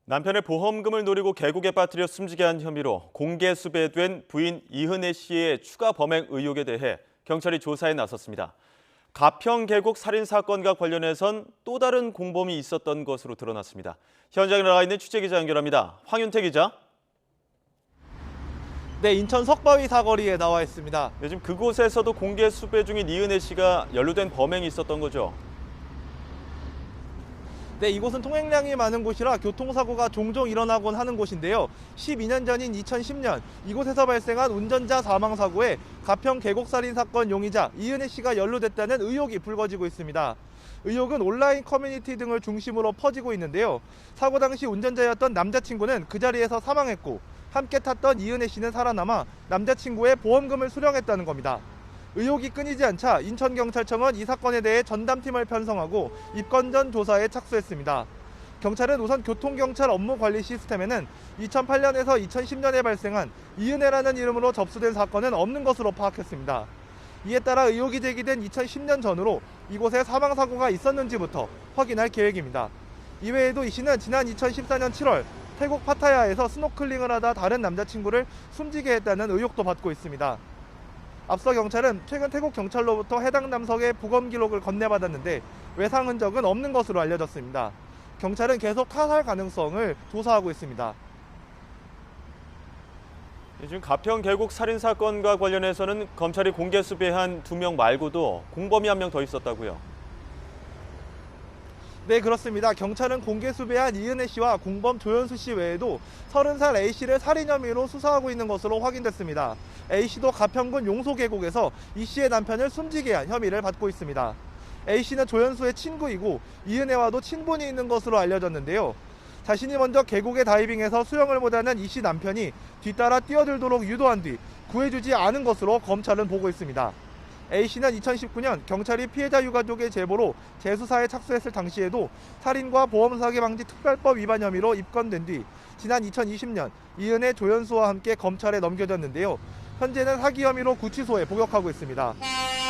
남편의 보험금을 노리고 계곡에 빠뜨려 숨지게 한 혐의로 공개 수배된 부인 이은혜 씨의 추가 범행 의혹에 대해 경찰이 조사에 나섰습니다. 가평 계곡 살인 사건과 관련해선 또 다른 공범이 있었던 것으로 드러났습니다. 현장에 나가 있는 취재기자 연결합니다. 황윤태 기자. 네, 인천 석바위 사거리에 나와 있습니다. 요즘 그곳에서도 공개 수배 중인 이은혜 씨가 연루된 범행이 있었던 거죠? 네, 이곳은 통행량이 많은 곳이라 교통사고가 종종 일어나곤 하는 곳인데요. 12년 전인 2010년 이곳에서 발생한 운전자 사망사고에 가평 계곡살인 사건 용의자 이은혜 씨가 연루됐다는 의혹이 불거지고 있습니다. 의혹은 온라인 커뮤니티 등을 중심으로 퍼지고 있는데요. 사고 당시 운전자였던 남자친구는 그 자리에서 사망했고 함께 탔던 이은혜 씨는 살아남아 남자친구의 보험금을 수령했다는 겁니다. 의혹이 끊이지 않자 인천경찰청은 이 사건에 대해 전담팀을 편성하고 입건 전 조사에 착수했습니다. 경찰은 우선 교통경찰 업무관리 시스템에는 2008년에서 2010년에 발생한 이은혜라는 이름으로 접수된 사건은 없는 것으로 파악했습니다. 이에 따라 의혹이 제기된 2010년 전으로 이곳에 사망사고가 있었는지부터 확인할 계획입니다. 이외에도 이 씨는 지난 2014년 7월 태국 파타야에서 스노클링을 하다 다른 남자친구를 숨지게 했다는 의혹도 받고 있습니다. 앞서 경찰은 최근 태국 경찰로부터 해당 남성의 부검 기록을 건네받았는데 외상 흔적은 없는 것으로 알려졌습니다. 경찰은 계속 타살 가능성을 조사하고 있습니다. 지금 가평 계곡 살인 사건과 관련해서는 검찰이 공개 수배한 2명 말고도 공범이 1명 더 있었다고요? 네, 그렇습니다. 경찰은 공개 수배한 이은혜 씨와 공범 조현수 씨 외에도 30살 A 씨를 살인 혐의로 수사하고 있는 것으로 확인됐습니다. A 씨도 가평군 용소계곡에서 이 씨의 남편을 숨지게 한 혐의를 받고 있습니다. A 씨는 조현수의 친구이고 이은혜와도 친분이 있는 것으로 알려졌는데요. 자신이 먼저 계곡에 다이빙해서 수영을 못하는 이 씨 남편이 뒤따라 뛰어들도록 유도한 뒤 구해주지 않은 것으로 검찰은 보고 있습니다. A씨는 2019년 경찰이 피해자 유가족의 제보로 재수사에 착수했을 당시에도 살인과 보험사기 방지 특별법 위반 혐의로 입건된 뒤 지난 2020년 이은혜 조연수와 함께 검찰에 넘겨졌는데요. 현재는 사기 혐의로 구치소에 복역하고 있습니다.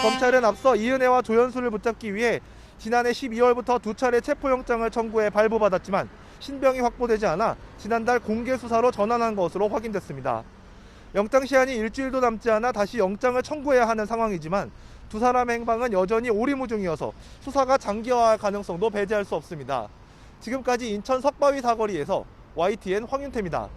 검찰은 앞서 이은혜와 조연수를 붙잡기 위해 지난해 12월부터 2차례 체포영장을 청구해 발부받았지만 신병이 확보되지 않아 지난달 공개 수사로 전환한 것으로 확인됐습니다. 영장 시한이 일주일도 남지 않아 다시 영장을 청구해야 하는 상황이지만 두 사람의 행방은 여전히 오리무중이어서 수사가 장기화할 가능성도 배제할 수 없습니다. 지금까지 인천 석바위 사거리에서 YTN 황윤태입니다.